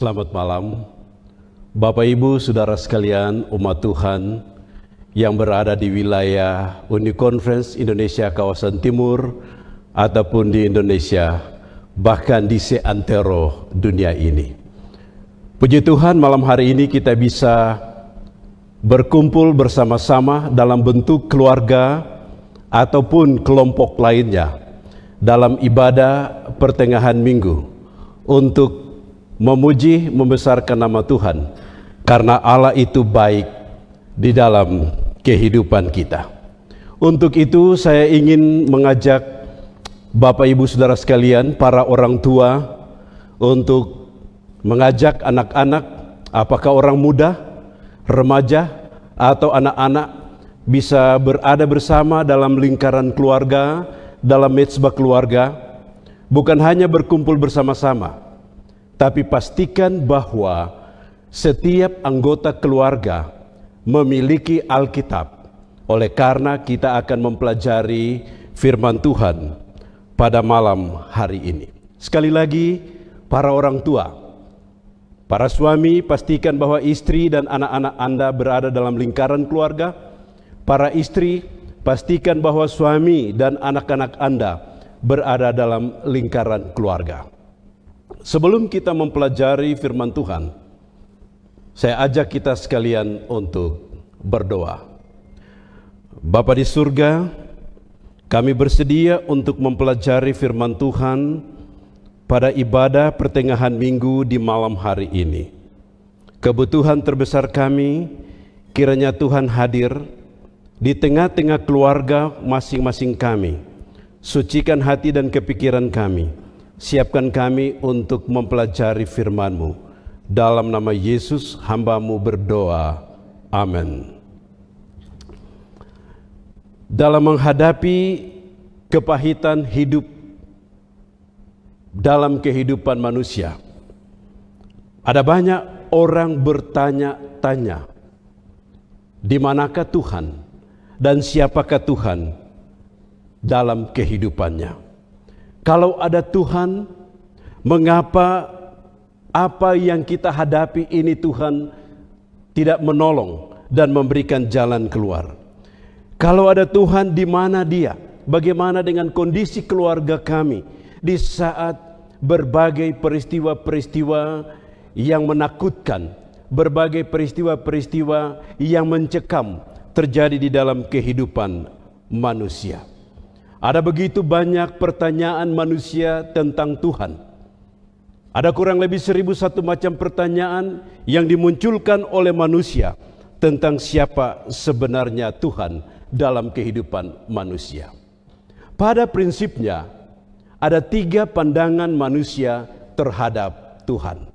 Selamat malam, Bapak Ibu, Saudara sekalian, umat Tuhan yang berada di wilayah Uni Conference Indonesia kawasan timur ataupun di Indonesia, bahkan di seantero dunia ini. Puji Tuhan, malam hari ini kita bisa berkumpul bersama-sama dalam bentuk keluarga ataupun kelompok lainnya dalam ibadah pertengahan minggu untuk memuji, membesarkan nama Tuhan, karena Allah itu baik di dalam kehidupan kita. Untuk itu saya ingin mengajak Bapak Ibu Saudara sekalian, para orang tua, untuk mengajak anak-anak, apakah orang muda, remaja, atau anak-anak, bisa berada bersama dalam lingkaran keluarga, dalam mezbah keluarga, bukan hanya berkumpul bersama-sama, tapi pastikan bahwa setiap anggota keluarga memiliki Alkitab, oleh karena kita akan mempelajari firman Tuhan pada malam hari ini. Sekali lagi, para orang tua, para suami, pastikan bahwa istri dan anak-anak Anda berada dalam lingkaran keluarga. Para istri, pastikan bahwa suami dan anak-anak Anda berada dalam lingkaran keluarga. Sebelum kita mempelajari firman Tuhan, saya ajak kita sekalian untuk berdoa. Bapa di surga, kami bersedia untuk mempelajari firman Tuhan pada ibadah pertengahan minggu di malam hari ini. Kebutuhan terbesar kami, kiranya Tuhan hadir di tengah-tengah keluarga masing-masing kami. Sucikan hati dan kepikiran kami. Siapkan kami untuk mempelajari firman-Mu. Dalam nama Yesus hamba-Mu berdoa. Amin. Dalam menghadapi kepahitan hidup dalam kehidupan manusia, ada banyak orang bertanya-tanya, di manakah Tuhan dan siapakah Tuhan dalam kehidupannya? Kalau ada Tuhan, mengapa apa yang kita hadapi ini Tuhan tidak menolong dan memberikan jalan keluar? Kalau ada Tuhan, di mana Dia? Bagaimana dengan kondisi keluarga kami di saat berbagai peristiwa-peristiwa yang menakutkan, berbagai peristiwa-peristiwa yang mencekam terjadi di dalam kehidupan manusia? Ada begitu banyak pertanyaan manusia tentang Tuhan. Ada kurang lebih 1001 macam pertanyaan yang dimunculkan oleh manusia tentang siapa sebenarnya Tuhan dalam kehidupan manusia. Pada prinsipnya, ada 3 pandangan manusia terhadap Tuhan.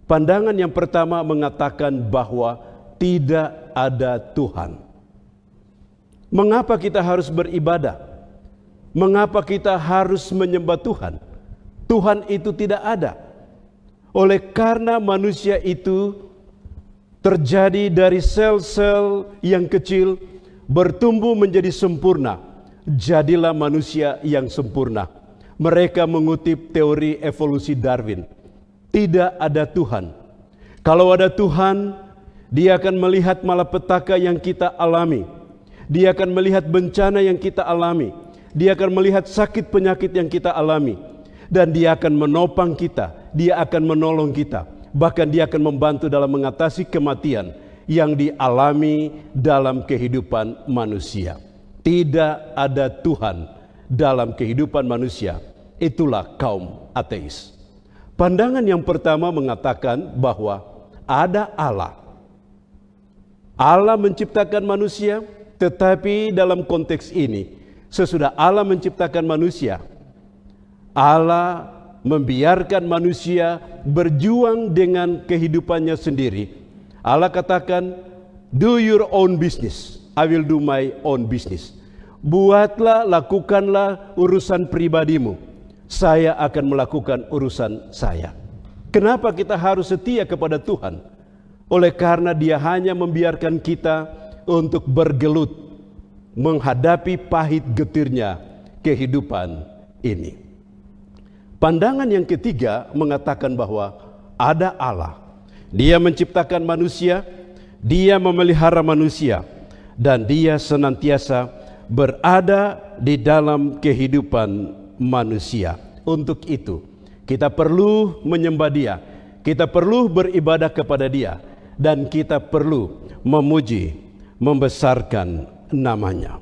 Pandangan yang pertama mengatakan bahwa tidak ada Tuhan. Mengapa kita harus beribadah? Mengapa kita harus menyembah Tuhan? Tuhan itu tidak ada. Oleh karena manusia itu terjadi dari sel-sel yang kecil, bertumbuh menjadi sempurna. Jadilah manusia yang sempurna. Mereka mengutip teori evolusi Darwin. Tidak ada Tuhan. Kalau ada Tuhan, Dia akan melihat malapetaka yang kita alami. Dia akan melihat bencana yang kita alami. Dia akan melihat sakit penyakit yang kita alami. Dan Dia akan menopang kita. Dia akan menolong kita. Bahkan Dia akan membantu dalam mengatasi kematian yang dialami dalam kehidupan manusia. Tidak ada Tuhan dalam kehidupan manusia. Itulah kaum ateis. Pandangan yang pertama mengatakan bahwa ada Allah. Allah menciptakan manusia, tetapi dalam konteks ini, sesudah Allah menciptakan manusia, Allah membiarkan manusia berjuang dengan kehidupannya sendiri. Allah katakan, do your own business, I will do my own business. Buatlah, lakukanlah urusan pribadimu, saya akan melakukan urusan saya. Kenapa kita harus setia kepada Tuhan? Oleh karena Dia hanya membiarkan kita untuk bergelut menghadapi pahit getirnya kehidupan ini. Pandangan yang ketiga mengatakan bahwa ada Allah. Dia menciptakan manusia, Dia memelihara manusia, dan Dia senantiasa berada di dalam kehidupan manusia. Untuk itu, kita perlu menyembah Dia, kita perlu beribadah kepada Dia, dan kita perlu memuji, membesarkan namanya.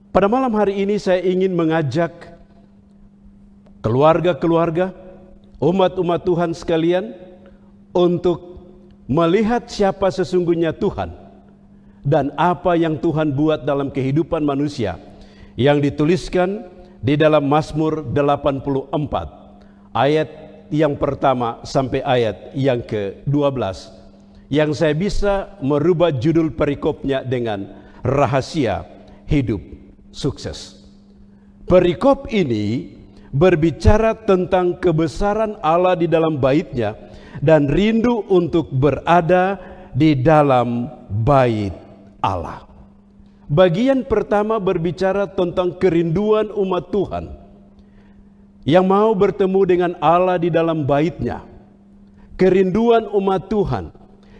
Pada malam hari ini saya ingin mengajak keluarga-keluarga, umat-umat Tuhan sekalian untuk melihat siapa sesungguhnya Tuhan dan apa yang Tuhan buat dalam kehidupan manusia yang dituliskan di dalam Mazmur 84 ayat yang pertama sampai ayat yang ke-12, yang saya bisa merubah judul perikopnya dengan rahasia hidup sukses. Perikop ini berbicara tentang kebesaran Allah di dalam bait-Nya dan rindu untuk berada di dalam bait Allah. Bagian pertama berbicara tentang kerinduan umat Tuhan yang mau bertemu dengan Allah di dalam bait-Nya. Kerinduan umat Tuhan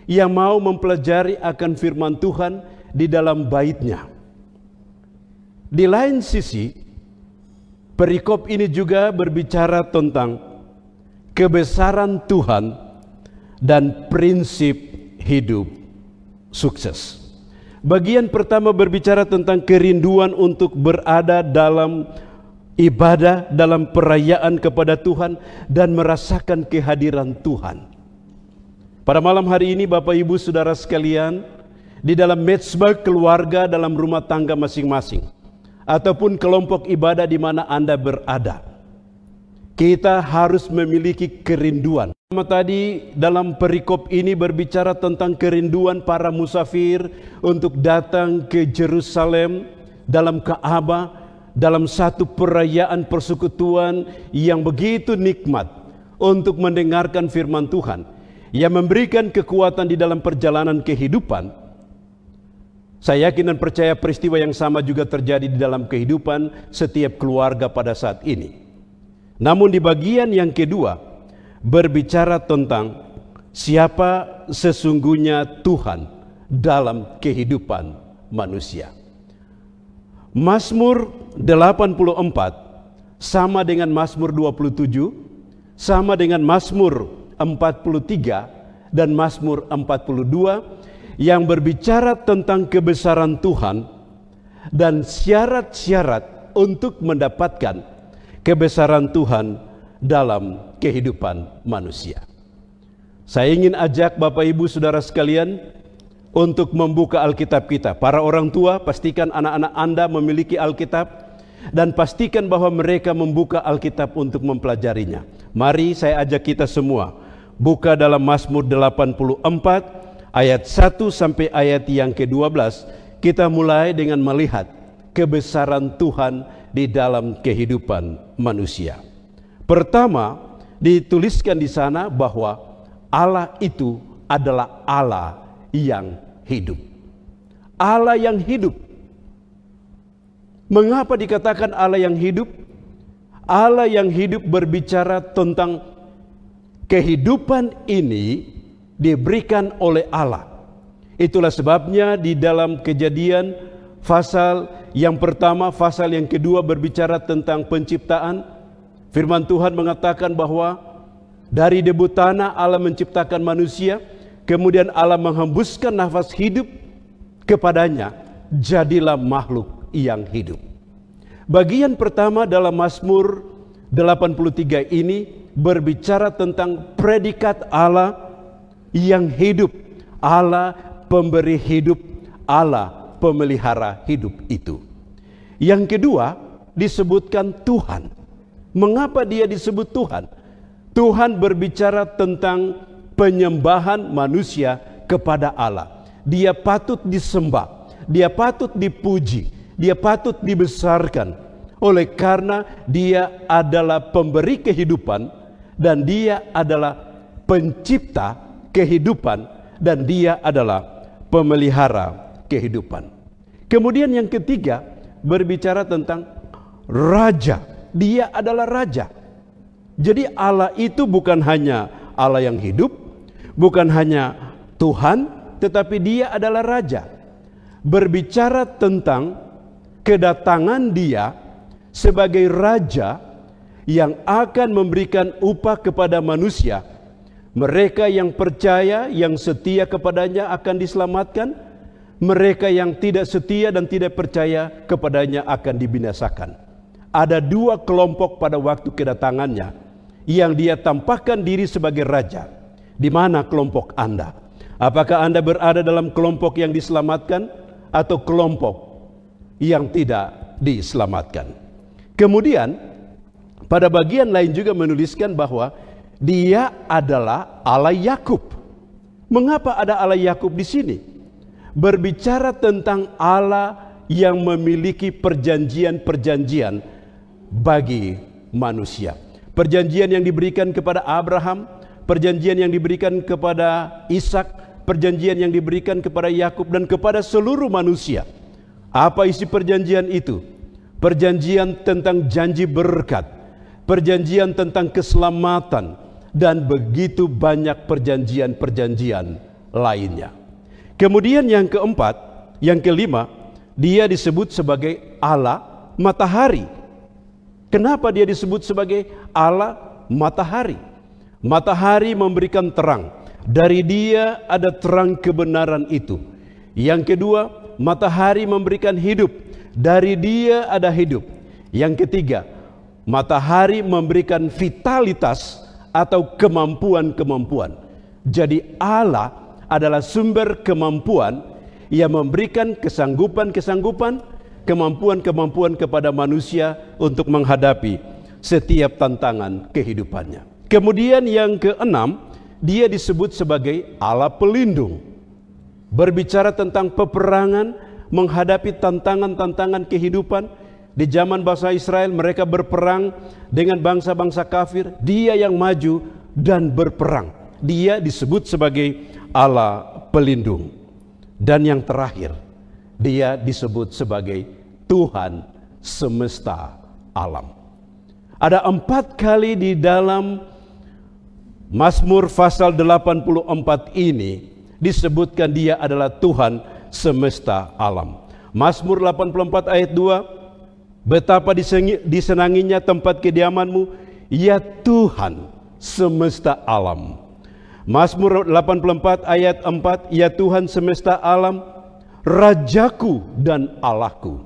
yang mau mempelajari akan firman Tuhan di dalam bait-Nya. Di lain sisi, perikop ini juga berbicara tentang kebesaran Tuhan dan prinsip hidup sukses. Bagian pertama berbicara tentang kerinduan untuk berada dalam ibadah, dalam perayaan kepada Tuhan dan merasakan kehadiran Tuhan. Pada malam hari ini Bapak Ibu Saudara sekalian, di dalam mezbah keluarga, dalam rumah tangga masing-masing, ataupun kelompok ibadah di mana Anda berada, kita harus memiliki kerinduan. Tadi dalam perikop ini berbicara tentang kerinduan para musafir untuk datang ke Yerusalem, dalam Ka'bah, dalam satu perayaan persekutuan yang begitu nikmat untuk mendengarkan firman Tuhan, yang memberikan kekuatan di dalam perjalanan kehidupan. Saya yakin dan percaya peristiwa yang sama juga terjadi di dalam kehidupan setiap keluarga pada saat ini. Namun di bagian yang kedua berbicara tentang siapa sesungguhnya Tuhan dalam kehidupan manusia. Mazmur 84 sama dengan Mazmur 27, sama dengan Mazmur 43 dan Mazmur 42 yang berbicara tentang kebesaran Tuhan dan syarat-syarat untuk mendapatkan kebesaran Tuhan dalam kehidupan manusia. Saya ingin ajak Bapak Ibu Saudara sekalian untuk membuka Alkitab kita. Para orang tua, pastikan anak-anak Anda memiliki Alkitab dan pastikan bahwa mereka membuka Alkitab untuk mempelajarinya. Mari saya ajak kita semua buka dalam Mazmur 84 ayat 1 sampai ayat yang ke-12. Kita mulai dengan melihat kebesaran Tuhan di dalam kehidupan manusia. Pertama, dituliskan di sana bahwa Allah itu adalah Allah yang hidup. Allah yang hidup. Mengapa dikatakan Allah yang hidup? Allah yang hidup berbicara tentang kehidupan ini diberikan oleh Allah. Itulah sebabnya di dalam Kejadian pasal yang pertama, pasal yang kedua berbicara tentang penciptaan. Firman Tuhan mengatakan bahwa dari debu tanah Allah menciptakan manusia, kemudian Allah menghembuskan nafas hidup kepadanya, jadilah makhluk yang hidup. Bagian pertama dalam Mazmur 83 ini berbicara tentang predikat Allah yang hidup, Allah pemberi hidup, Allah pemelihara hidup itu. Yang kedua disebutkan Tuhan. Mengapa dia disebut Tuhan? Tuhan berbicara tentang penyembahan manusia kepada Allah. Dia patut disembah, dia patut dipuji, dia patut dibesarkan. Oleh karena dia adalah pemberi kehidupan dan dia adalah pencipta kehidupan dan dia adalah pemelihara kehidupan. Kemudian yang ketiga berbicara tentang Raja. Dia adalah Raja. Jadi Allah itu bukan hanya Allah yang hidup, bukan hanya Tuhan, tetapi Dia adalah Raja. Berbicara tentang kedatangan Dia sebagai Raja yang akan memberikan upah kepada manusia. Mereka yang percaya, yang setia kepadanya akan diselamatkan. Mereka yang tidak setia dan tidak percaya kepadanya akan dibinasakan. Ada dua kelompok pada waktu kedatangannya yang Dia tampakkan diri sebagai Raja. Di mana kelompok Anda? Apakah Anda berada dalam kelompok yang diselamatkan atau kelompok yang tidak diselamatkan? Kemudian pada bagian lain juga menuliskan bahwa Dia adalah Allah Yakub. Mengapa ada Allah Yakub di sini? Berbicara tentang Allah yang memiliki perjanjian-perjanjian bagi manusia. Perjanjian yang diberikan kepada Abraham, perjanjian yang diberikan kepada Ishak, perjanjian yang diberikan kepada Yakub dan kepada seluruh manusia. Apa isi perjanjian itu? Perjanjian tentang janji berkat, perjanjian tentang keselamatan, dan begitu banyak perjanjian-perjanjian lainnya. Kemudian yang keempat, yang kelima, Dia disebut sebagai Allah matahari. Kenapa Dia disebut sebagai Allah matahari? Matahari memberikan terang. Dari Dia ada terang kebenaran itu. Yang kedua, matahari memberikan hidup. Dari Dia ada hidup. Yang ketiga, matahari memberikan vitalitas atau kemampuan-kemampuan. Jadi Allah adalah sumber kemampuan yang memberikan kesanggupan-kesanggupan, kemampuan-kemampuan kepada manusia untuk menghadapi setiap tantangan kehidupannya. Kemudian yang keenam, Dia disebut sebagai Allah pelindung. Berbicara tentang peperangan, menghadapi tantangan-tantangan kehidupan. Di zaman bangsa Israel, mereka berperang dengan bangsa-bangsa kafir. Dia yang maju dan berperang. Dia disebut sebagai Allah pelindung. Dan yang terakhir, Dia disebut sebagai Tuhan semesta alam. Ada 4 kali di dalam Mazmur pasal 84 ini disebutkan Dia adalah Tuhan semesta alam. Mazmur 84 ayat 2, betapa disenanginya tempat kediaman-Mu, ya Tuhan semesta alam. Mazmur 84 ayat 4, ya Tuhan semesta alam, Rajaku dan Allahku.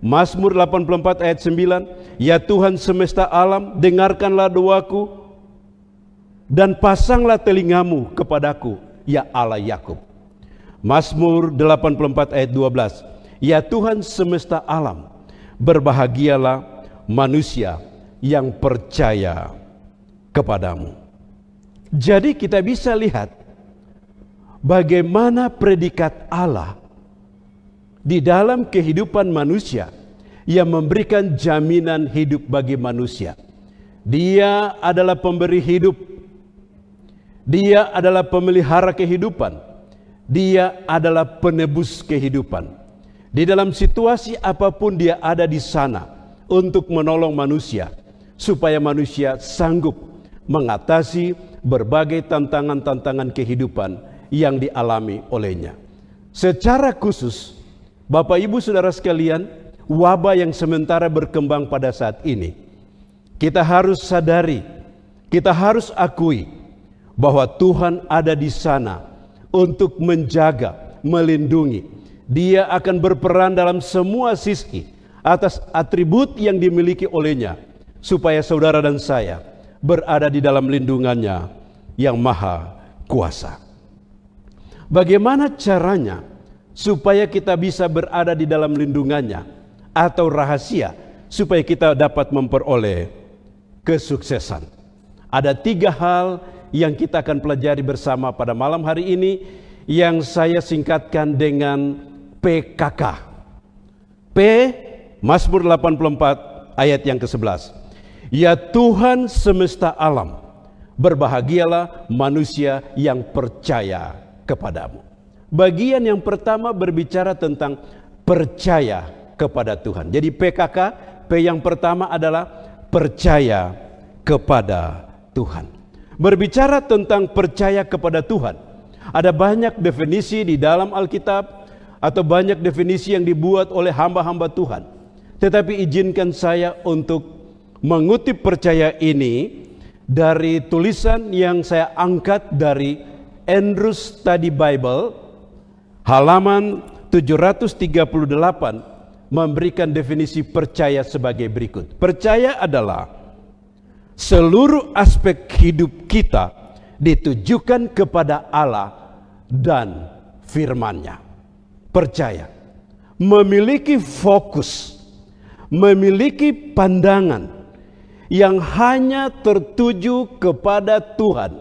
Mazmur 84 ayat 9, ya Tuhan semesta alam, dengarkanlah doaku dan pasanglah telingamu kepadaku, ya Allah Yakub. Mazmur 84 ayat 12, ya Tuhan semesta alam, berbahagialah manusia yang percaya kepadamu. Jadi kita bisa lihat bagaimana predikat Allah di dalam kehidupan manusia yang memberikan jaminan hidup bagi manusia. Dia adalah pemberi hidup. Dia adalah pemelihara kehidupan. Dia adalah penebus kehidupan. Di dalam situasi apapun Dia ada di sana untuk menolong manusia supaya manusia sanggup mengatasi berbagai tantangan-tantangan kehidupan yang dialami olehnya. Secara khusus, Bapak Ibu Saudara sekalian, wabah yang sementara berkembang pada saat ini, kita harus sadari, kita harus akui bahwa Tuhan ada di sana untuk menjaga, melindungi. Dia akan berperan dalam semua sisi atas atribut yang dimiliki olehnya, supaya saudara dan saya berada di dalam lindungannya yang maha kuasa. Bagaimana caranya supaya kita bisa berada di dalam lindungannya, atau rahasia supaya kita dapat memperoleh kesuksesan? Ada 3 hal yang kita akan pelajari bersama pada malam hari ini, yang saya singkatkan dengan PKK. P, Mazmur 84 ayat yang ke-11. Ya Tuhan semesta alam, berbahagialah manusia yang percaya kepadamu. Bagian yang pertama berbicara tentang percaya kepada Tuhan. Jadi PKK, P yang pertama adalah percaya kepada Tuhan. Berbicara tentang percaya kepada Tuhan, ada banyak definisi di dalam Alkitab atau banyak definisi yang dibuat oleh hamba-hamba Tuhan. Tetapi izinkan saya untuk mengutip percaya ini dari tulisan yang saya angkat dari Andrews Study Bible, halaman 738, memberikan definisi percaya sebagai berikut. Percaya adalah seluruh aspek hidup kita ditujukan kepada Allah dan firman-Nya. Percaya, memiliki fokus, memiliki pandangan yang hanya tertuju kepada Tuhan,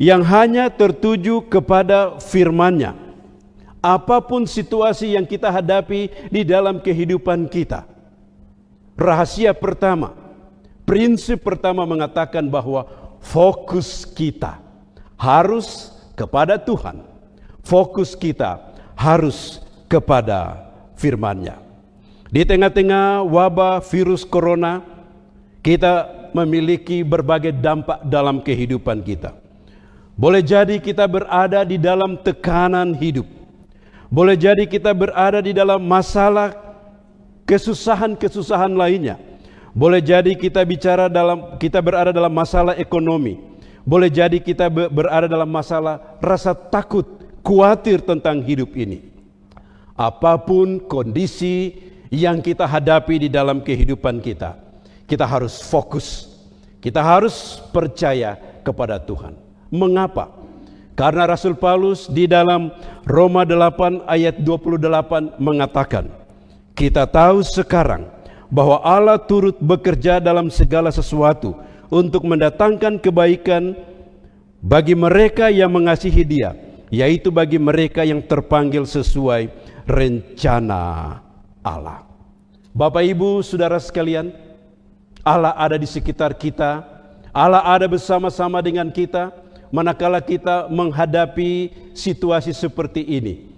yang hanya tertuju kepada firman-Nya. Apapun situasi yang kita hadapi di dalam kehidupan kita, rahasia pertama, prinsip pertama mengatakan bahwa fokus kita harus kepada Tuhan. Fokus kita harus kepada firman-Nya. Di tengah-tengah wabah virus corona, kita memiliki berbagai dampak dalam kehidupan kita. Boleh jadi kita berada di dalam tekanan hidup. Boleh jadi kita berada di dalam masalah kesusahan-kesusahan lainnya. Boleh jadi kita berada dalam masalah ekonomi. Boleh jadi kita berada dalam masalah rasa takut, khawatir tentang hidup ini. Apapun kondisi yang kita hadapi di dalam kehidupan kita, kita harus fokus. Kita harus percaya kepada Tuhan. Mengapa? Karena Rasul Paulus di dalam Roma 8 ayat 28 mengatakan, kita tahu sekarang bahwa Allah turut bekerja dalam segala sesuatu untuk mendatangkan kebaikan bagi mereka yang mengasihi Dia, yaitu bagi mereka yang terpanggil sesuai rencana Allah. Bapak, Ibu, Saudara sekalian, Allah ada di sekitar kita, Allah ada bersama-sama dengan kita manakala kita menghadapi situasi seperti ini.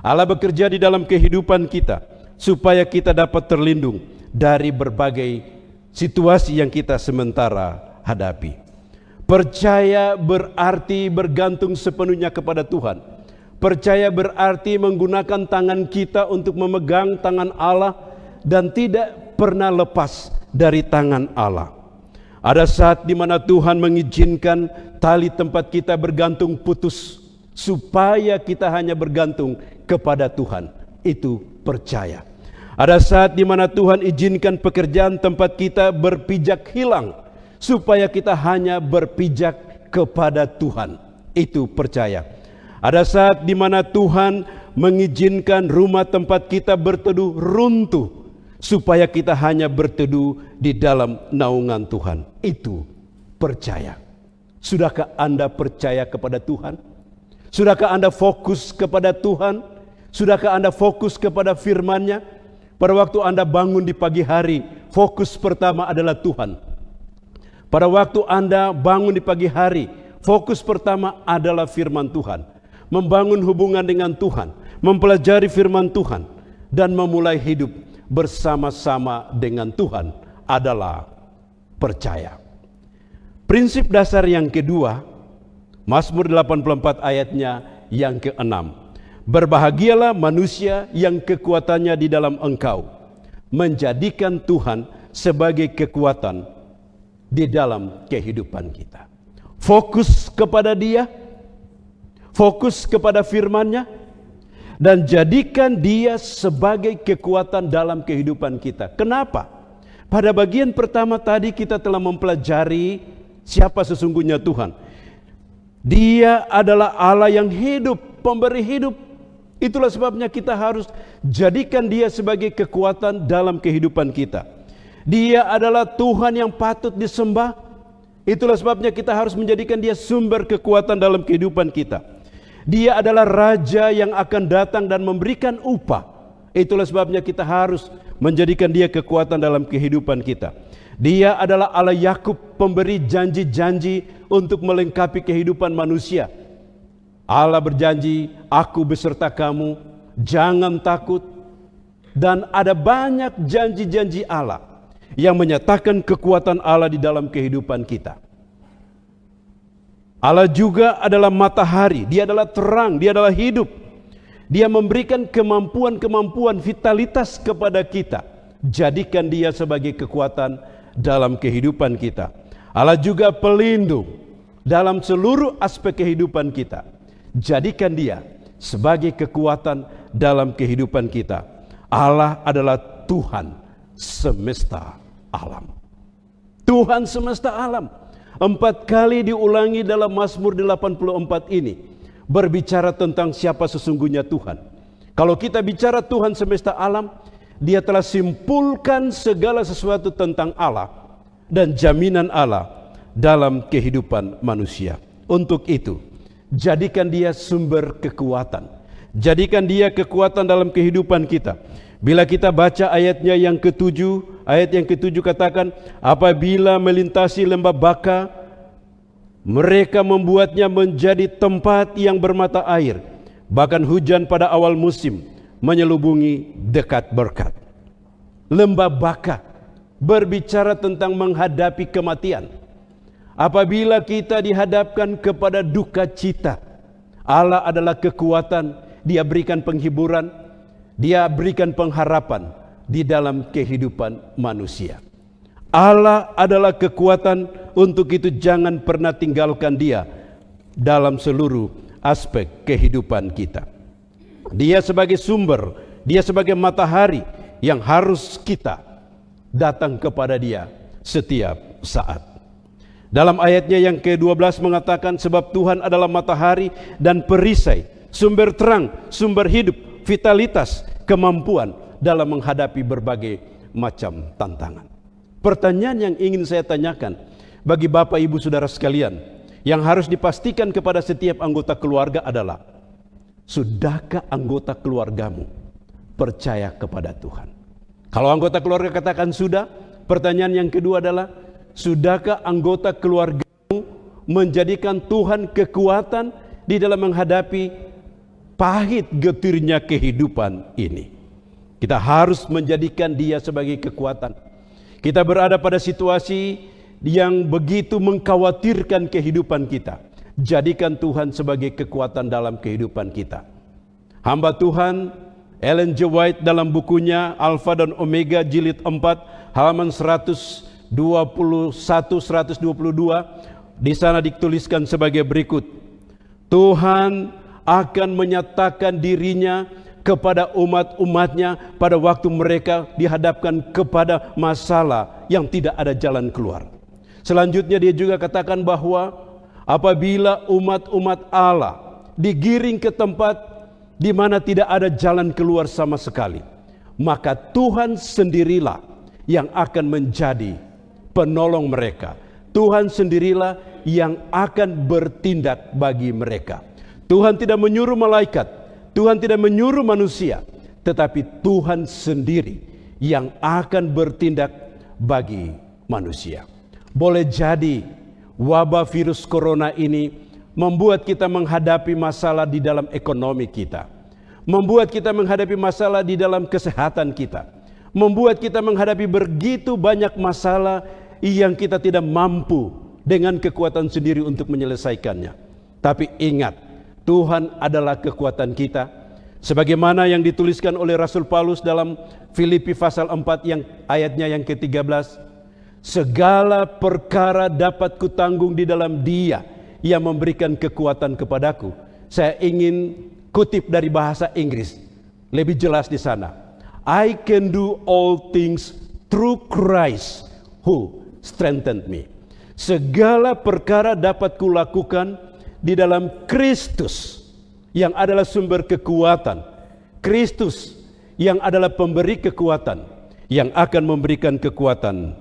Allah bekerja di dalam kehidupan kita supaya kita dapat terlindung dari berbagai situasi yang kita sementara hadapi. Percaya berarti bergantung sepenuhnya kepada Tuhan. Percaya berarti menggunakan tangan kita untuk memegang tangan Allah dan tidak pernah lepas dari tangan Allah. Ada saat di mana Tuhan mengizinkan tali tempat kita bergantung putus supaya kita hanya bergantung kepada Tuhan. Itu percaya. Ada saat di mana Tuhan izinkan pekerjaan tempat kita berpijak hilang supaya kita hanya berpijak kepada Tuhan. Itu percaya. Ada saat di mana Tuhan mengizinkan rumah tempat kita berteduh runtuh supaya kita hanya berteduh di dalam naungan Tuhan. Itu percaya. Sudahkah Anda percaya kepada Tuhan? Sudahkah Anda fokus kepada Tuhan? Sudahkah Anda fokus kepada firman-Nya? Pada waktu Anda bangun di pagi hari, fokus pertama adalah Tuhan. Pada waktu Anda bangun di pagi hari, fokus pertama adalah firman Tuhan. Membangun hubungan dengan Tuhan, mempelajari firman Tuhan, dan memulai hidup bersama-sama dengan Tuhan adalah percaya. Prinsip dasar yang kedua, Mazmur 84 ayatnya yang ke-6. Berbahagialah manusia yang kekuatannya di dalam Engkau, menjadikan Tuhan sebagai kekuatan di dalam kehidupan kita. Fokus kepada Dia, fokus kepada firman-Nya, dan jadikan Dia sebagai kekuatan dalam kehidupan kita. Kenapa? Pada bagian pertama tadi kita telah mempelajari siapa sesungguhnya Tuhan. Dia adalah Allah yang hidup, pemberi hidup. Itulah sebabnya kita harus jadikan Dia sebagai kekuatan dalam kehidupan kita. Dia adalah Tuhan yang patut disembah. Itulah sebabnya kita harus menjadikan Dia sumber kekuatan dalam kehidupan kita. Dia adalah Raja yang akan datang dan memberikan upah. Itulah sebabnya kita harus menjadikan Dia kekuatan dalam kehidupan kita. Dia adalah Allah Yakub, pemberi janji-janji untuk melengkapi kehidupan manusia. Allah berjanji, aku beserta kamu, jangan takut. Dan ada banyak janji-janji Allah yang menyatakan kekuatan Allah di dalam kehidupan kita. Allah juga adalah matahari, Dia adalah terang, Dia adalah hidup. Dia memberikan kemampuan-kemampuan vitalitas kepada kita. Jadikan Dia sebagai kekuatan dalam kehidupan kita. Allah juga pelindung dalam seluruh aspek kehidupan kita. Jadikan Dia sebagai kekuatan dalam kehidupan kita. Allah adalah Tuhan semesta alam. Tuhan semesta alam. 4 kali diulangi dalam Mazmur 84 ini. Berbicara tentang siapa sesungguhnya Tuhan. Kalau kita bicara Tuhan semesta alam, Dia telah simpulkan segala sesuatu tentang Allah dan jaminan Allah dalam kehidupan manusia. Untuk itu, jadikan Dia sumber kekuatan. Jadikan Dia kekuatan dalam kehidupan kita. Bila kita baca ayatnya yang ke-7, ayat yang ke-7 katakan, apabila melintasi lembah Baka, mereka membuatnya menjadi tempat yang bermata air. Bahkan hujan pada awal musim menyelubungi dekat berkat. Lembah Baka berbicara tentang menghadapi kematian. Apabila kita dihadapkan kepada duka cita, Allah adalah kekuatan. Dia berikan penghiburan, Dia berikan pengharapan di dalam kehidupan manusia. Allah adalah kekuatan, untuk itu jangan pernah tinggalkan Dia dalam seluruh aspek kehidupan kita. Dia sebagai sumber, Dia sebagai matahari yang harus kita datang kepada Dia setiap saat. Dalam ayatnya yang ke-12 mengatakan, sebab Tuhan adalah matahari dan perisai, sumber terang, sumber hidup, vitalitas, kemampuan dalam menghadapi berbagai macam tantangan. Pertanyaan yang ingin saya tanyakan bagi Bapak Ibu Saudara sekalian, yang harus dipastikan kepada setiap anggota keluarga adalah, sudahkah anggota keluargamu percaya kepada Tuhan? Kalau anggota keluarga katakan sudah, pertanyaan yang kedua adalah, sudahkah anggota keluargamu menjadikan Tuhan kekuatan di dalam menghadapi pahit getirnya kehidupan ini? Kita harus menjadikan Dia sebagai kekuatan. Kita berada pada situasi yang begitu mengkhawatirkan kehidupan kita. Jadikan Tuhan sebagai kekuatan dalam kehidupan kita. Hamba Tuhan Ellen G. White dalam bukunya Alfa dan Omega jilid 4 halaman 121-122, di sana dituliskan sebagai berikut. Tuhan akan menyatakan dirinya kepada umat-umatnya pada waktu mereka dihadapkan kepada masalah yang tidak ada jalan keluar. Selanjutnya dia juga katakan bahwa apabila umat-umat Allah digiring ke tempat di mana tidak ada jalan keluar sama sekali, maka Tuhan sendirilah yang akan menjadi penolong mereka. Tuhan sendirilah yang akan bertindak bagi mereka. Tuhan tidak menyuruh malaikat, Tuhan tidak menyuruh manusia, tetapi Tuhan sendiri yang akan bertindak bagi manusia. Boleh jadi wabah virus corona ini membuat kita menghadapi masalah di dalam ekonomi kita, membuat kita menghadapi masalah di dalam kesehatan kita, membuat kita menghadapi begitu banyak masalah yang kita tidak mampu dengan kekuatan sendiri untuk menyelesaikannya. Tapi ingat, Tuhan adalah kekuatan kita, sebagaimana yang dituliskan oleh Rasul Paulus dalam Filipi pasal 4 yang ayatnya yang ke-13, segala perkara dapat kutanggung di dalam Dia yang memberikan kekuatan kepadaku. Saya ingin kutip dari bahasa Inggris, lebih jelas di sana. I can do all things through Christ who strengthened me. Segala perkara dapat kulakukan di dalam Kristus yang adalah sumber kekuatan. Kristus yang adalah pemberi kekuatan, yang akan memberikan kekuatan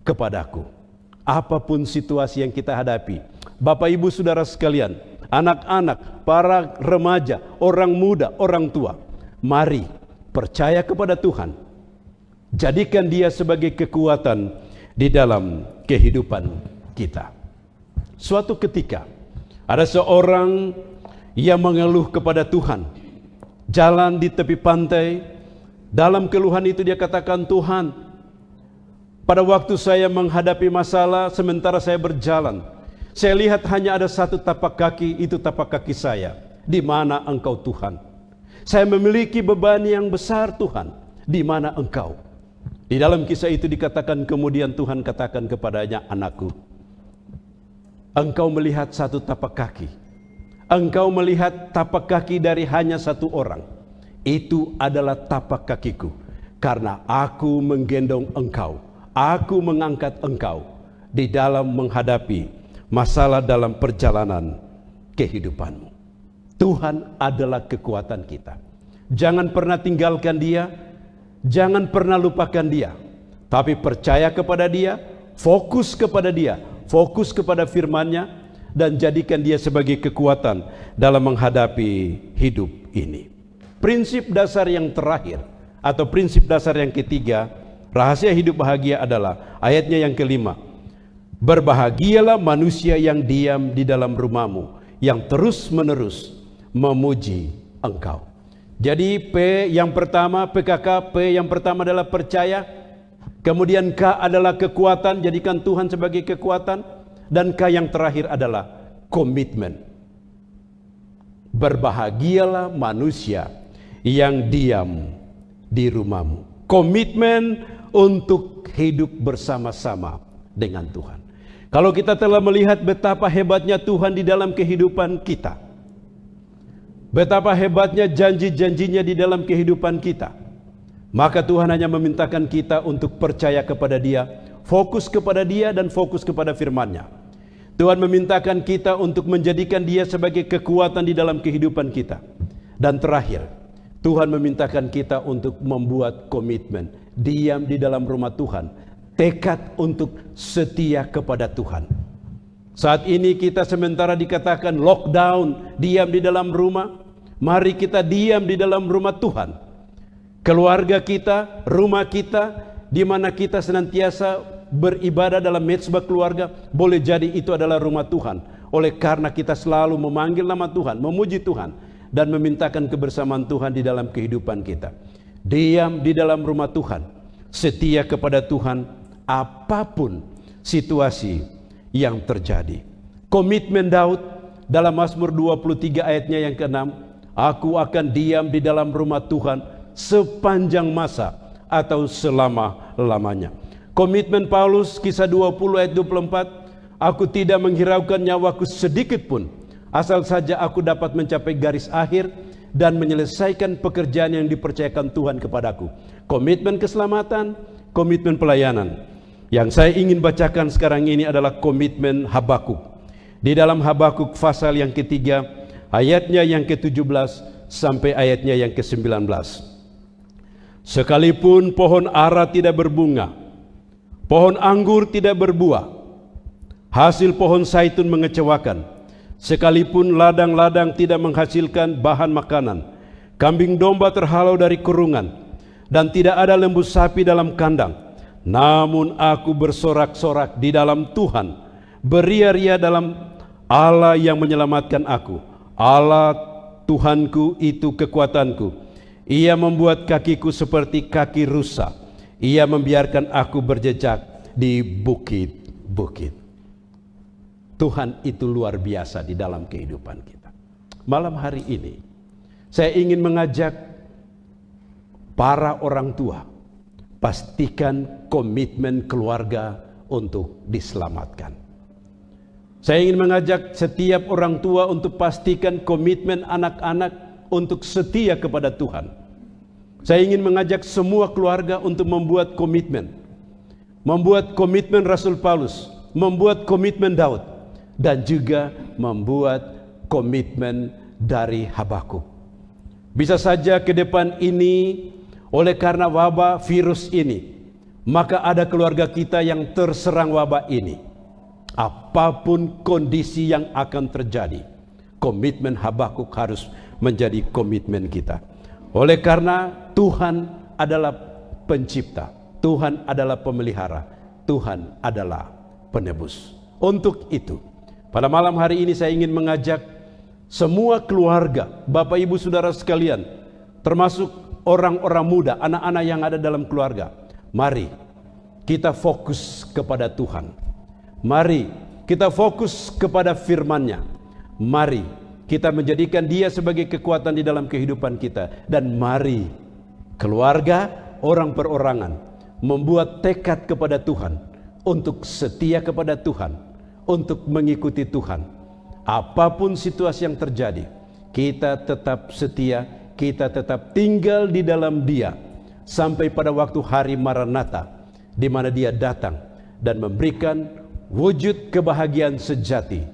kepadaku. Apapun situasi yang kita hadapi, Bapak Ibu Saudara sekalian, anak-anak, para remaja, orang muda, orang tua, mari percaya kepada Tuhan. Jadikan Dia sebagai kekuatan di dalam kehidupan kita. Suatu ketika ada seorang yang mengeluh kepada Tuhan, jalan di tepi pantai. Dalam keluhan itu dia katakan, Tuhan, Pada waktu saya menghadapi masalah, sementara saya berjalan, saya lihat hanya ada satu tapak kaki, itu tapak kaki saya. Di mana Engkau Tuhan? Saya memiliki beban yang besar Tuhan. Di mana Engkau? Di dalam kisah itu dikatakan kemudian Tuhan katakan kepadanya, anakku, engkau melihat satu tapak kaki. Engkau melihat tapak kaki dari hanya satu orang. Itu adalah tapak kakiku. Karena aku menggendong engkau. Aku mengangkat engkau di dalam menghadapi masalah dalam perjalanan kehidupanmu. Tuhan adalah kekuatan kita. Jangan pernah tinggalkan Dia, jangan pernah lupakan Dia, tapi percaya kepada Dia, fokus kepada Dia, fokus kepada firman-Nya, dan jadikan Dia sebagai kekuatan dalam menghadapi hidup ini. Prinsip dasar yang terakhir atau prinsip dasar yang ketiga, rahasia hidup bahagia adalah ayatnya yang kelima. Berbahagialah manusia yang diam di dalam rumahmu, yang terus-menerus memuji engkau. Jadi P yang pertama, PKK, P yang pertama adalah percaya. Kemudian K adalah kekuatan, jadikan Tuhan sebagai kekuatan. Dan K yang terakhir adalah komitmen. Berbahagialah manusia yang diam di rumahmu. Komitmen untuk hidup bersama-sama dengan Tuhan. Kalau kita telah melihat betapa hebatnya Tuhan di dalam kehidupan kita, betapa hebatnya janji-janjinya di dalam kehidupan kita, maka Tuhan hanya memintakan kita untuk percaya kepada Dia, fokus kepada Dia, dan fokus kepada firman-Nya. Tuhan memintakan kita untuk menjadikan Dia sebagai kekuatan di dalam kehidupan kita. Dan terakhir, Tuhan memintakan kita untuk membuat komitmen, diam di dalam rumah Tuhan, tekad untuk setia kepada Tuhan. Saat ini kita sementara dikatakan lockdown, diam di dalam rumah. Mari kita diam di dalam rumah Tuhan. Keluarga kita, rumah kita, di mana kita senantiasa beribadah dalam mezbah keluarga, boleh jadi itu adalah rumah Tuhan. Oleh karena kita selalu memanggil nama Tuhan, memuji Tuhan, dan memintakan kebersamaan Tuhan di dalam kehidupan kita. Diam di dalam rumah Tuhan, setia kepada Tuhan apapun situasi yang terjadi. Komitmen Daud dalam Mazmur 23 ayatnya yang ke-6, aku akan diam di dalam rumah Tuhan sepanjang masa atau selama-lamanya. Komitmen Paulus kisah 20 ayat 24, aku tidak menghiraukan nyawaku sedikit pun, asal saja aku dapat mencapai garis akhir dan menyelesaikan pekerjaan yang dipercayakan Tuhan kepadaku. Komitmen keselamatan, komitmen pelayanan. Yang saya ingin bacakan sekarang ini adalah komitmen Habakuk. Di dalam Habakuk pasal yang ketiga, ayatnya yang ke-17 sampai ayatnya yang ke-19. Sekalipun pohon ara tidak berbunga, pohon anggur tidak berbuah, hasil pohon zaitun mengecewakan, sekalipun ladang-ladang tidak menghasilkan bahan makanan, kambing domba terhalau dari kurungan, dan tidak ada lembu sapi dalam kandang, namun aku bersorak-sorak di dalam Tuhan, beria-ria dalam Allah yang menyelamatkan aku. Allah Tuhanku itu kekuatanku. Ia membuat kakiku seperti kaki rusa. Ia membiarkan aku berjejak di bukit-bukit. Tuhan itu luar biasa di dalam kehidupan kita. Malam hari ini saya ingin mengajak para orang tua, pastikan komitmen keluarga untuk diselamatkan. Saya ingin mengajak setiap orang tua untuk pastikan komitmen anak-anak untuk setia kepada Tuhan. Saya ingin mengajak semua keluarga untuk membuat komitmen. Membuat komitmen Rasul Paulus, membuat komitmen Daud, dan juga membuat komitmen dari Habakuk. Bisa saja ke depan ini, oleh karena wabah virus ini, maka ada keluarga kita yang terserang wabah ini. Apapun kondisi yang akan terjadi, komitmen Habakuk harus menjadi komitmen kita. Oleh karena Tuhan adalah pencipta, Tuhan adalah pemelihara, Tuhan adalah penebus. Untuk itu, pada malam hari ini saya ingin mengajak semua keluarga, Bapak Ibu Saudara sekalian, termasuk orang-orang muda, anak-anak yang ada dalam keluarga. Mari kita fokus kepada Tuhan. Mari kita fokus kepada firman-Nya. Mari kita menjadikan Dia sebagai kekuatan di dalam kehidupan kita. Dan mari keluarga, orang perorangan membuat tekad kepada Tuhan untuk setia kepada Tuhan, untuk mengikuti Tuhan. Apapun situasi yang terjadi, kita tetap setia, kita tetap tinggal di dalam Dia sampai pada waktu hari Maranatha, di mana Dia datang dan memberikan wujud kebahagiaan sejati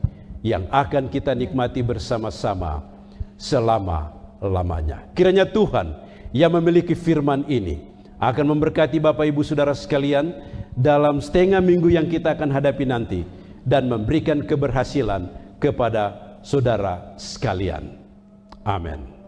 yang akan kita nikmati bersama-sama selama-lamanya. Kiranya Tuhan yang memiliki firman ini akan memberkati Bapak Ibu Saudara sekalian dalam setengah minggu yang kita akan hadapi nanti, dan memberikan keberhasilan kepada saudara sekalian. Amin.